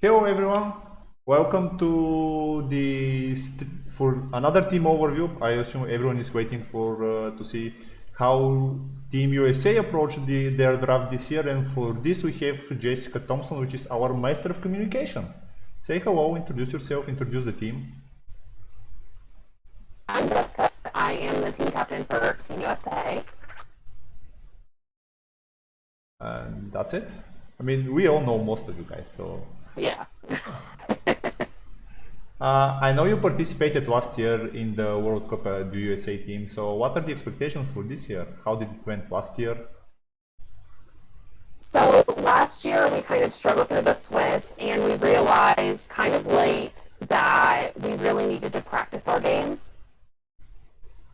Hello everyone, welcome to for another team overview. I assume everyone is waiting for to see how Team USA approached their draft this year, and for this we have Jessica Thompson, which is our master of communication. Say hello, introduce yourself, introduce the team. I'm Jessica. I am the team captain for Team USA. And that's it. I mean, we all know most of you guys, so Yeah. I know you participated last year in the World Cup, the USA team. So, what are the expectations for this year? How did it went last year? So last year we kind of struggled through the Swiss, and we realized kind of late that we really needed to practice our games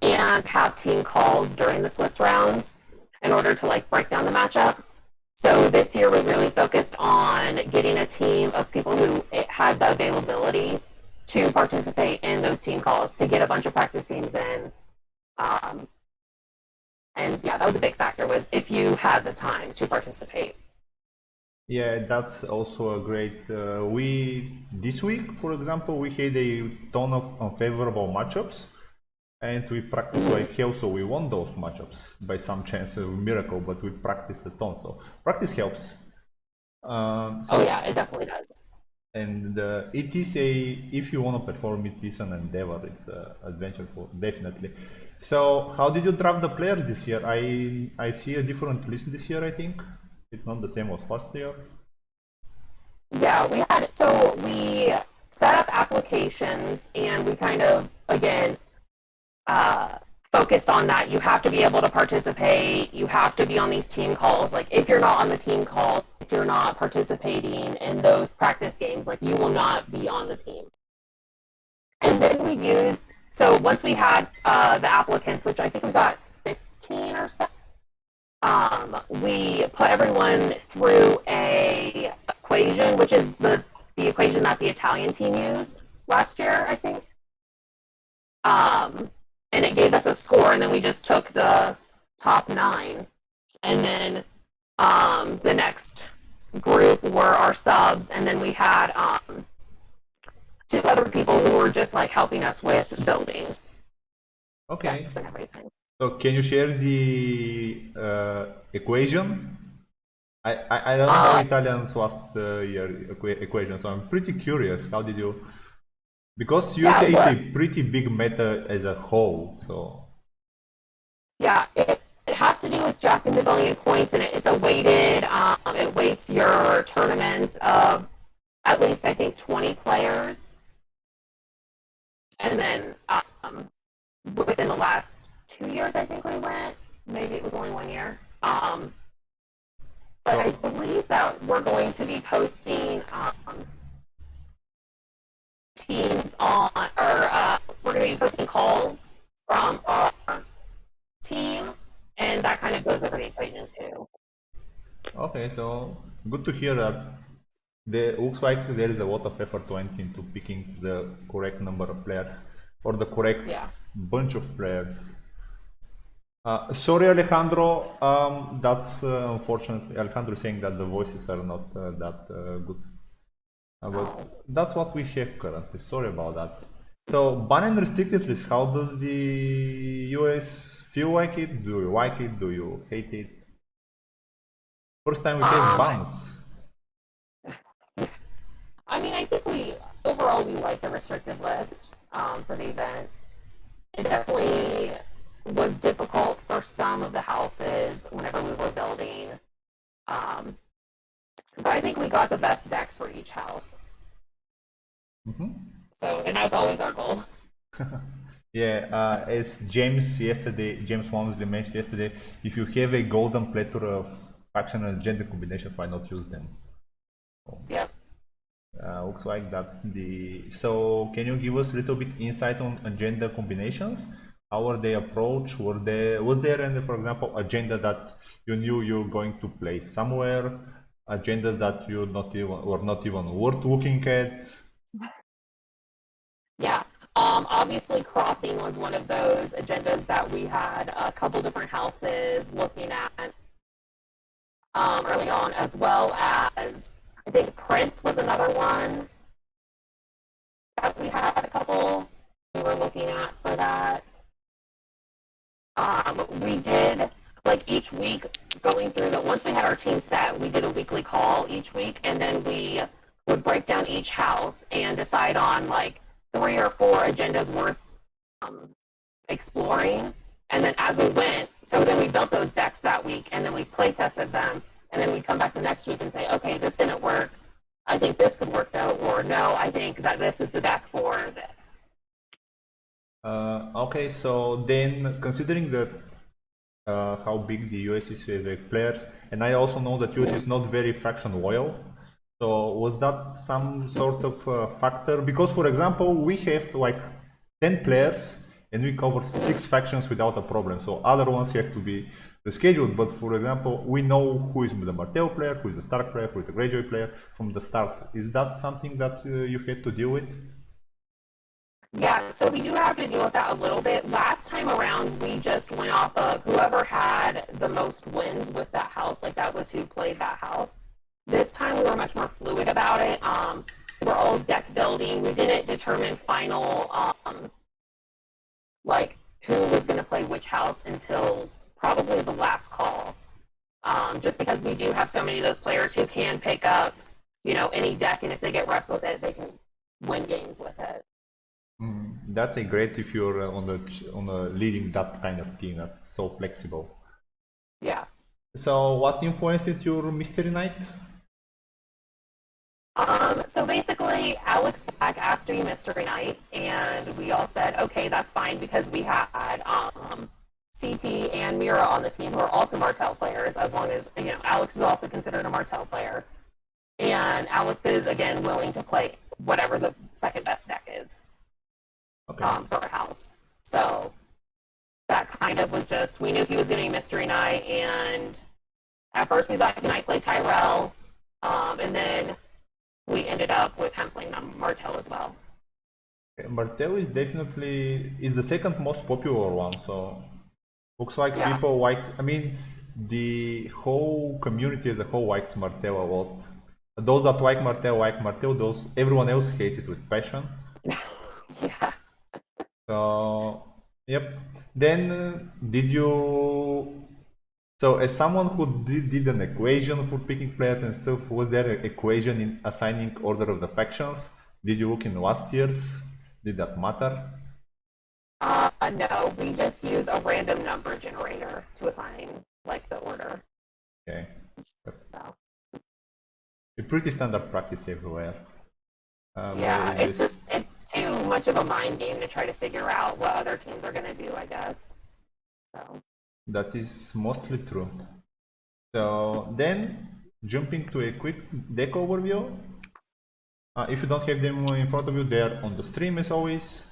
and have team calls during the Swiss rounds in order to like break down the matchups. So this year we really focused on getting a team of people who had the availability to participate in those team calls to get a bunch of practice games in. Um, and yeah, that was a big factor was if you had the time to participate. Yeah, that's also a great. We this week, for example, we had a ton of unfavorable matchups, and we practiced Mm-hmm. like hell. So we won those matchups by some chance, a miracle. But we practiced a ton, so practice helps. Oh yeah, So it definitely does. and it is a if you want to perform, it is an endeavor. It's an adventure for definitely. So how did you draft the players this year? I see a different list this year. I think it's not the same as last year. Yeah, we set up applications and we kind of again uh, focused on that. You have to be able to participate. You have to be on these team calls. Like if you're not on the team call, if you're not participating in those practice games, like you will not be on the team. And then we used so once we had the applicants, which I think we got 15 or so, we put everyone through a equation, which is the equation that the Italian team used last year, I think. And it gave us a score, and then we just took the top nine, and then the next group were our subs, and then we had two other people who were just like helping us with building Okay. decks and everything. So can you share the equation? I don't know Uh, Italian's last year equation, so I'm pretty curious. How did you? Because yeah, USA is a what? pretty big meta as a whole, so Yeah, it has to do with drafting the billion points, and it's a weighted. It weights your tournaments of at least I think 20 players, and then within the last 2 years, I think we went. Maybe it was only 1 year. But I so believe that we're going to be posting teams on, or we're going to be posting calls from our team, and that kind of goes over the equation too. okay, so good to hear that. There looks like there is a lot of effort went into picking the correct number of players or the correct Yeah. bunch of players. Sorry, Alejandro. That's unfortunately Alejandro is saying that the voices are not that good. But Oh. that's what we have currently. Sorry about that. So, ban and restricted list. How does the US feel like it? Do you like it? Do you hate it? First time we have Um, bans. I mean, I think we overall we like the restricted list for the event. It definitely was difficult for some of the houses whenever we were building, um, but I think we got the best decks for each house. Mhm. So, and that's always our goal. Yeah, as James Walmsley mentioned yesterday, if you have a golden plethora of faction and gender combinations, why not use them? Yep. Looks like that's the. So, can you give us a little bit insight on agenda combinations? How are they approached? Was there any, for example, agenda that you knew you were going to play somewhere? Agendas that you not even were not even worth looking at? Yeah. Obviously, crossing was one of those agendas that we had a couple different houses looking at early on, as well as I think Prince was another one that we had a couple we were looking at for that. We did like each week going through the once we had our team set, we did a weekly call each week, and then we would break down each house and decide on like 3 or 4 agendas worth exploring. And then as we went, so then we built those decks that week, and then we play tested them, and then we'd come back the next week and say, okay, this didn't work. I think this could work though, or no, I think that this is the deck for this. Okay, so then considering that how big the US is as a players, and I also know that US is not very faction loyal. So was that some sort of factor? Because for example, we have like 10 players and we cover 6 factions without a problem. So other ones have to be rescheduled. But for example, we know who is the Martell player, who is the Stark player, who is the Greyjoy player from the start. Is that something that you had to deal with? Yeah, so we do have to deal with that a little bit. Last time around, we just went off of whoever had the most wins with that house. Like that was who played that house. This time we were much more fluid about it. We're all deck building. We didn't determine final like who was going to play which house until probably the last call. Just because we do have so many of those players who can pick up, any deck, and if they get reps with it, they can win games with it. That's a great if you're on a leading that kind of team. That's so flexible. Yeah. So what influenced your Mystery Knight? So basically, Alex Black asked to be Mystery Knight, and we all said, okay, that's fine, because we had CT and Mira on the team who are also Martell players, as long as, Alex is also considered a Martell player. And Alex is, again, willing to play whatever the second best deck is for a house. So that kind of was just, we knew he was going to be Mystery Knight, and at first we thought he might play Tyrell, and then we ended up with him playing Martell as well. Martell is definitely the second most popular one, so looks like people like. I mean, the whole community as a whole likes Martell a lot. Those that like Martell. Those everyone else hates it with passion. Yeah. So, yep. Then, did you? So, as someone who did an equation for picking players and stuff, was there an equation in assigning order of the factions? Did you look in last year's? Did that matter? No, we just use a random number generator to assign like the order. Okay. So. A pretty standard practice everywhere. Yeah, it's too much of a mind game to try to figure out what other teams are going to do, I guess. So. That is mostly true. So then, jumping to a quick deck overview. If you don't have them in front of you, they are on the stream as always.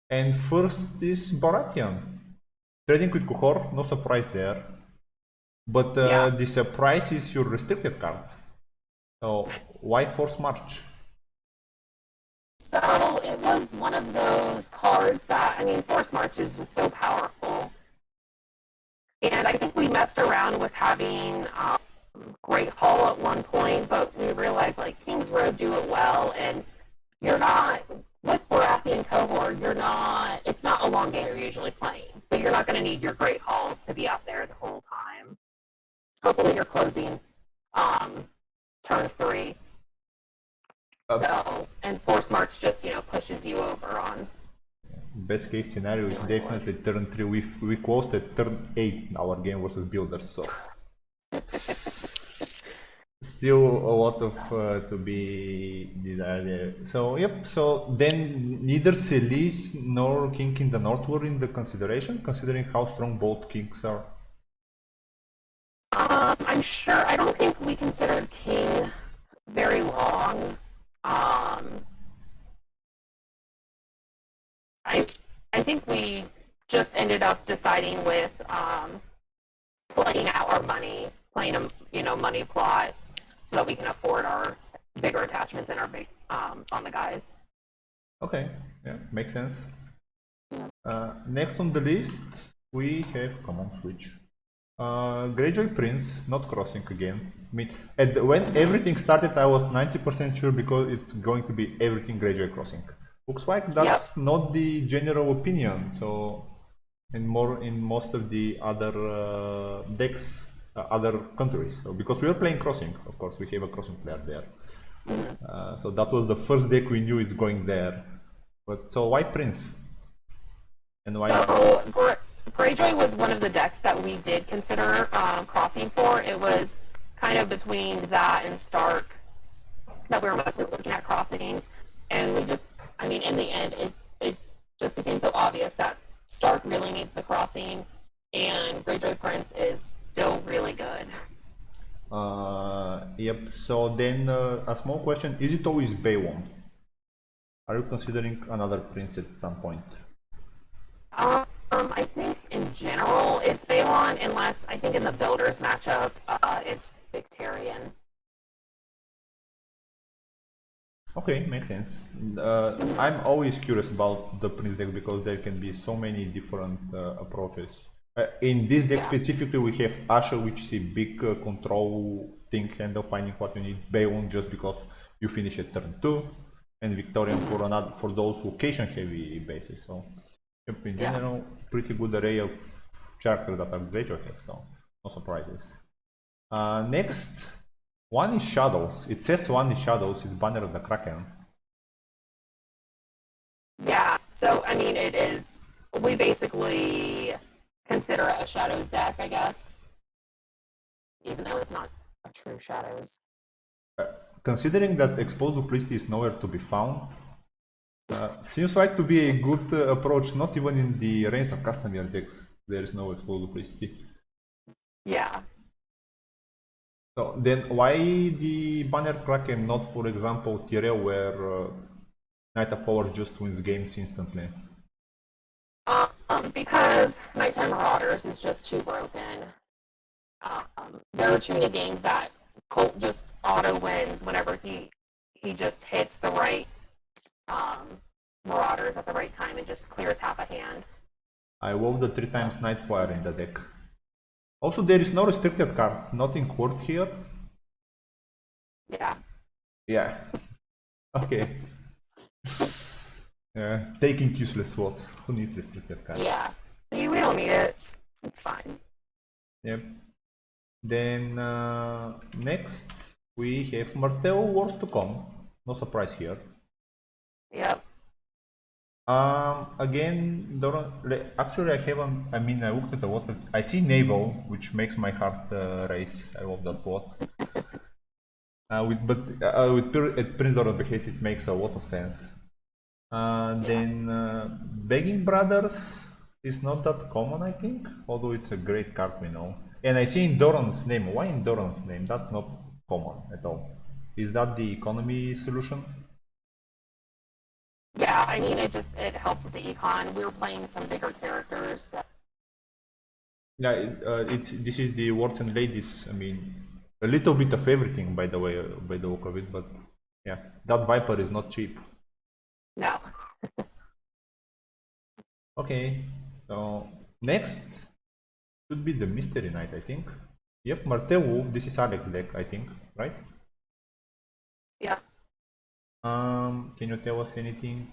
And first is Baratheon. Trading with Kuhor, no surprise there. But the surprise is your restricted card. So why Force March? So it was one of those cards that, Force March is just so powerful. And I think we messed around with having Great Hall at one point, but we realized like King's Road do it well, and you're not, with Baratheon Cohort, it's not a long game you're usually playing. So you're not going to need your Great Halls to be out there the whole time. Hopefully you're closing turn 3. So, and Force March just, pushes you over on. Best case scenario is definitely turn 3. We closed at turn 8 our game versus Builders, so still a lot of to be desired. So yep. So then neither Celise nor King in the North were in the consideration, considering how strong both kings are. I'm sure. I don't think we considered King very long. I think we just ended up deciding with playing out our money, playing a money plot, so that we can afford our bigger attachments and our big on the guys. Okay, yeah, makes sense. Next on the list we have, come on, switch. Greyjoy Prince, not crossing again. I mean, when everything started, I was 90% sure because it's going to be everything Greyjoy crossing. Looks like that's not the general opinion. So, and more in most of the other decks, other countries. So, because we are playing crossing, of course, we have a crossing player there. So that was the first deck we knew it's going there. But so why Prince? And why? So Greyjoy was one of the decks that we did consider crossing for. It was kind of between that and Stark that we were mostly looking at crossing, and we just, I mean, in the end, it just became so obvious that Stark really needs the crossing, and Greyjoy Prince is still really good. Yep. So then a small question: is it always Baywon? Are you considering another prince at some point? I think in general it's Balon, unless I think in the Builders matchup it's Victorian. Okay, makes sense. I'm always curious about the prince deck because there can be so many different approaches. In this deck specifically, we have Asha, which is a big control thing, handle finding what you need. Bayon just because you finish at turn 2, and Victorian for those occasion heavy bases. So, in general, pretty good array of characters that are Greyjoy has. So, no surprises. Next, one is Shadows. It says one is Shadows. It's Banner of the Kraken. Yeah. So I mean, it is. We basically consider it a Shadows deck, I guess, even though it's not a true Shadows. Considering that Exposed Duplicity is nowhere to be found, seems like to be a good approach, not even in the Reigns of Castamere decks, there is no Exposed Duplicity. Yeah. So then why the Banner Kraken, not for example Tyrell where Knight of Flowers just wins games instantly? Because Nighttime Marauders is just too broken. There are too many games that Colt just auto wins whenever he just hits the right Marauders at the right time and just clears half a hand. I wove the 3 times Nightfire in the deck. Also, there is no restricted card, not in court here. Yeah. Yeah. Okay. Taking useless slots. Who needs restricted cards? Yeah. We don't need it. It's fine. Yep. Then next we have Martell Wars to come. No surprise here. Yep. Again, actually I haven't, I mean I looked at the water, I see Naval, which makes my heart race. I love that bot. With Prince Doran Behates it makes a lot of sense. Then Begging Brothers is not that common, I think, although it's a great card we know. And I see in Doran's name. Why in Doran's name? That's not common at all. Is that the economy solution? Yeah, I mean, it helps with the econ. We were playing some bigger characters. So. Yeah, this is the Lords and Ladies. I mean, a little bit of everything, by the way, by the look of it. But yeah, that Viper is not cheap. No. Okay, so next should be the Mystery Knight, I think. Yep, Martel Wolf. This is Alex's deck, I think, right? Yeah. Can you tell us anything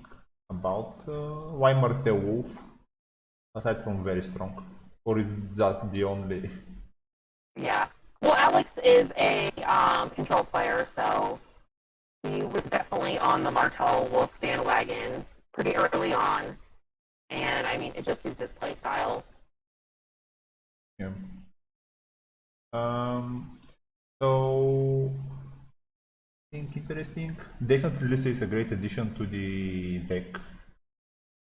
about why Martel Wolf, aside from very strong, or is that the only? Yeah. Well, Alex is a control player, so he was definitely on the Martell Wolf bandwagon pretty early on, and I mean, it just suits his play style. Yeah. So I think interesting. Definitely, Lisa is a great addition to the deck.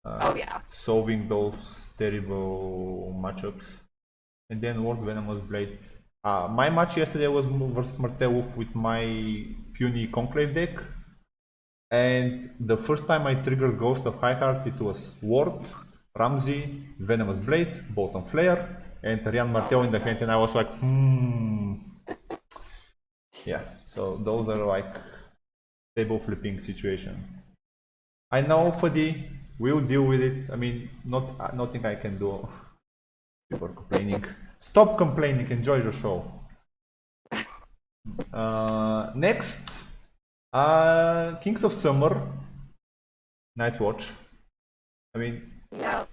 Oh yeah. Solving those terrible matchups. And then World Venomous Blade. My match yesterday was versus Martel Wolf with my puny Conclave deck. And the first time I triggered Ghost of Highheart, it was Ward, Ramsey, Venomous Blade, Bolton Flare, and Rian Martel in the hand, and I was like, Yeah, so those are like table flipping situation. I know Fadi will deal with it. I mean, nothing I can do before complaining. Stop complaining, enjoy the show. Next, Kings of Summer, Nightwatch. I mean, Yeah.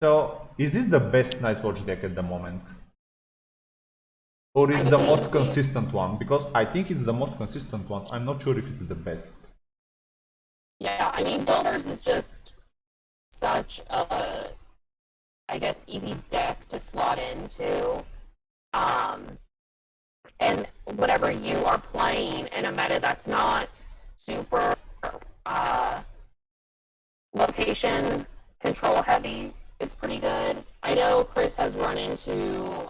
so is this the best Nightwatch deck at the moment? Or is I the mean, most consistent one? Because I think it's the most consistent one. I'm not sure if it's the best. Yeah, I mean, Builders is just such a, I guess, easy deck to slot into. And whenever you are playing in a meta that's not super location control heavy, it's pretty good. I know Chris has run into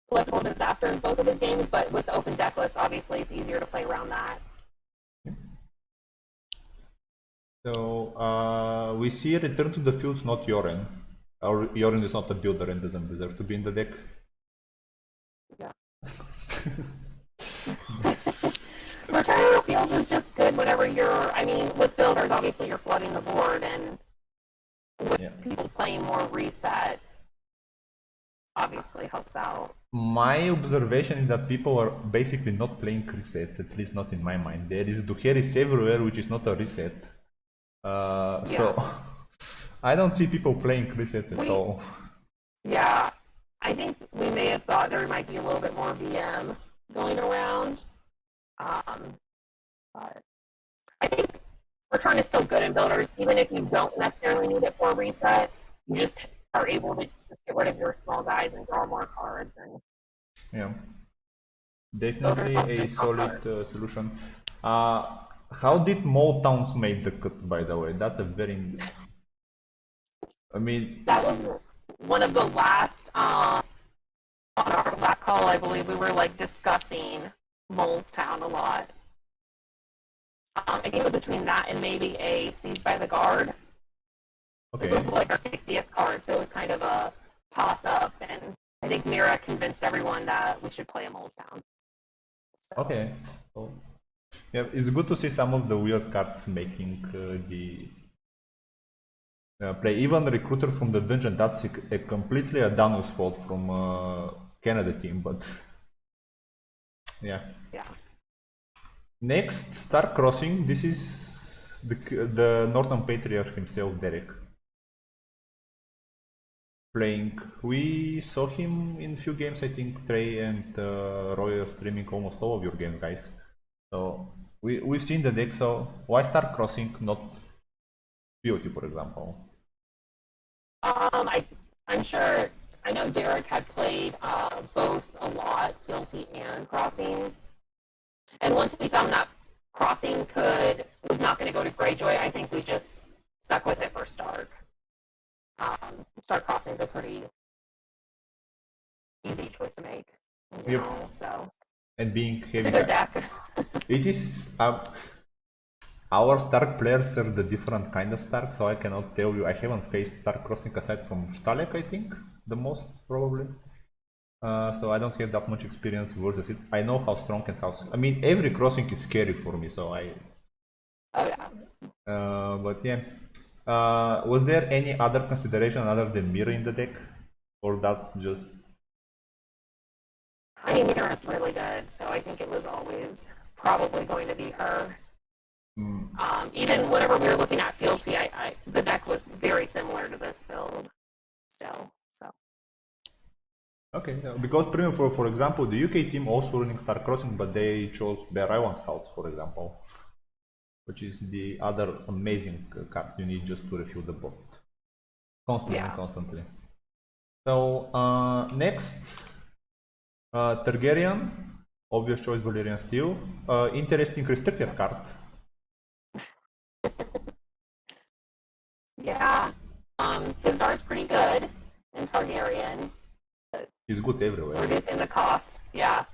political disaster in both of his games, but with the open deck list, obviously it's easier to play around that. So we see Return to the Fields, not Yoren. Or Yoren is not a builder and doesn't deserve to be in the deck. Yeah. Return to the Fields is just good whenever you're, I mean, with builders, obviously you're flooding the board, and with people playing more reset, obviously helps out. My observation is that people are basically not playing resets, at least not in my mind. There is Duheris everywhere, which is not a reset. So I don't see people playing resets at all. Yeah, I think we may have thought there might be a little bit more VM going around. But I think Return is still good in builders, even if you don't necessarily need it for a reset. You just are able to just get rid of your small guys and draw more cards. And yeah, definitely a solid solution. How did Moletowns make the cut, by the way? That's a very... I mean... That was one of the last, on our last call, I believe, we were like discussing Molestown a lot. I think it was between that and maybe a Seized by the Guard. Okay. This was like our 60th card, so it was kind of a toss-up, and I think Mira convinced everyone that we should play a Molestown. So. Okay. So, yeah, it's good to see some of the weird cards making the play. Even Recruiter from the Dungeon, that's a completely a Danus fault from Canada team, but yeah. Yeah. Next, Star Crossing. This is the Northern Patriarch himself, Derek, playing. We saw him in a few games, I think. Trey and Roy are streaming almost all of your games, guys. So we've seen the deck. So why Star Crossing, not POT, for example? I'm sure. I know Derek had played both a lot, Fealty and Crossing. And once we found that Crossing was not going to go to Greyjoy, I think we just stuck with it for Stark. Stark Crossing is a pretty easy choice to make. You know, so. And being heavy. It's a good deck. It is. Our Stark players are the different kind of Stark, so I cannot tell you. I haven't faced Stark Crossing aside from Stalek, I think, the most probably. So I don't have that much experience versus it. I know how strong and how... I mean, every crossing is scary for me, so I... Oh, yeah. But yeah. Was there any other consideration other than Mira in the deck? Or that's just... I mean, Mira's really good, so I think it was always probably going to be her. Even whenever we were looking at Fealty, the deck was very similar to this build still. So. Okay, because for example, the UK team also running Star Crossing, but they chose Bear Island Scouts, for example, which is the other amazing card you need just to refuel the board constantly. So next, Targaryen, obvious choice, Valyrian Steel. Interesting restricted card. Yeah, his is pretty good in Targaryen. He's good everywhere. Reducing the cost, yeah.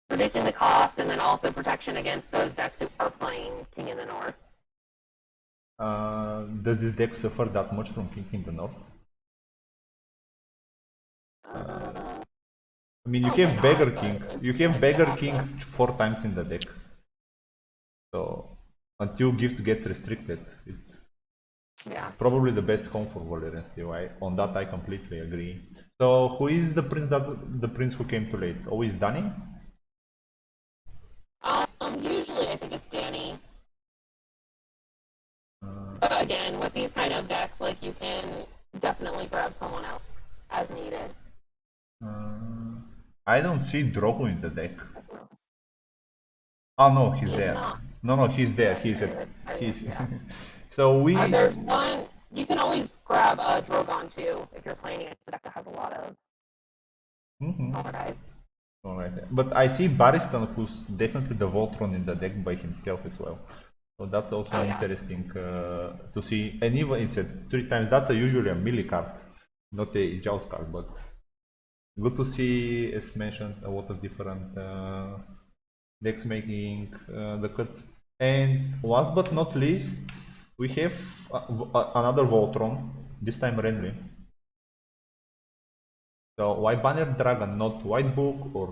Reducing the cost, and then also protection against those decks who are playing King in the North. Does this deck suffer that much from King in the North? I mean, you have Beggar King. You have Beggar King 4 times in the deck. So until Gifts gets restricted, it's... Yeah. Probably the best home for Valerian Steel. On that I completely agree. So who is the prince who came too late? Always Danny? Usually I think it's Danny. But again, with these kind of decks, like you can definitely grab someone else as needed. I don't see Drogo in the deck. Oh no, he's He's there. not. No, he's there. Yeah, He's there he's. yeah. So we. There's one. You can always grab a Drogon too if you're playing against a deck that has a lot of smaller guys. Alright, but I see Barristan, who's definitely the Voltron in the deck by himself as well. So that's also Oh, yeah. interesting to see. And even it's a 3 times. That's usually a melee card, not a joust card. But good to see, as mentioned, a lot of different decks making the cut. And last but not least, we have another Voltron. This time Renly. So why Banner Dragon, not White Book, or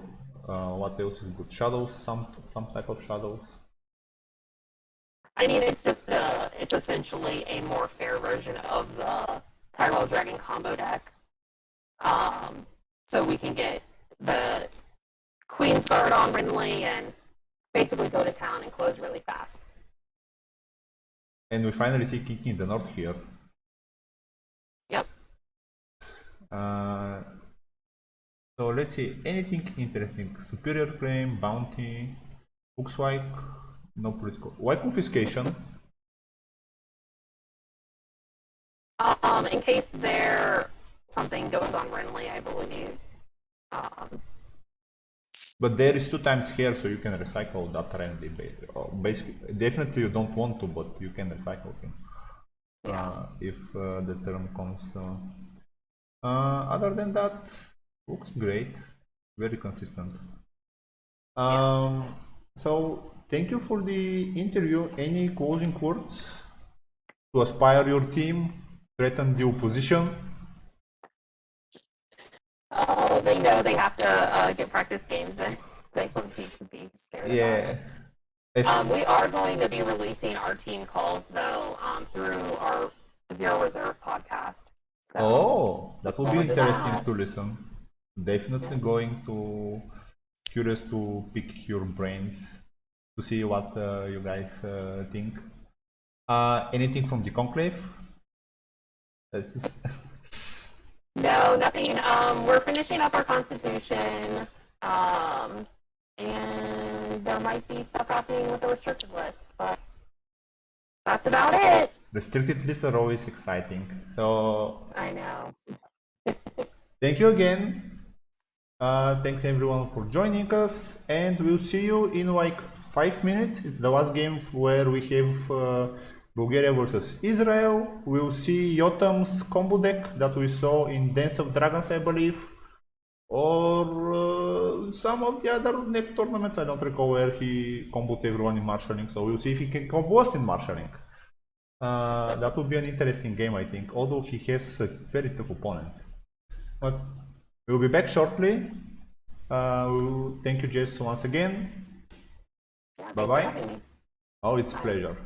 what else is good? Shadows, some type of shadows. I mean, it's essentially a more fair version of the Tyrell Dragon combo deck. So we can get the Queen's Guard on Renly and basically go to town and close really fast. And we finally see Kiki in the north here. Yep. So let's see, anything interesting? Superior Claim, Bounty, Hookswipe, no political. Why Confiscation? In case something goes on Renly, I believe. But there is 2 times here, so you can recycle that Renly. Basically, definitely you don't want to, but you can recycle him. If the turn comes. Other than that, looks great, very consistent. So thank you for the interview. Any closing words to aspire your team, threaten the opposition? They know they have to get practice games in. They don't need to be scared about it. We are going to be releasing our team calls though through our Zero Reserve podcast. So Oh, that will be forward to interesting that. to listen. Definitely going to curious to pick your brains to see what you guys think. Anything from the conclave? No, nothing. We're finishing up our constitution, and there might be stuff happening with the restricted list, but that's about it. Restricted lists are always exciting. So I know. thank you again. Thanks everyone for joining us, and we'll see you in like 5 minutes. It's the last game where we have Bulgaria versus Israel. We'll see Yotam's combo deck that we saw in Dance of Dragons, I believe, or some of the other neck tournaments. I don't recall where he comboed everyone in marshalling, so we'll see if he can combo us in marshalling. That will be an interesting game, I think, although he has a very tough opponent. But we'll be back shortly. Thank you, Jess, once again. Yeah, Bye thanks for bye. having me. Oh, it's a Bye. pleasure.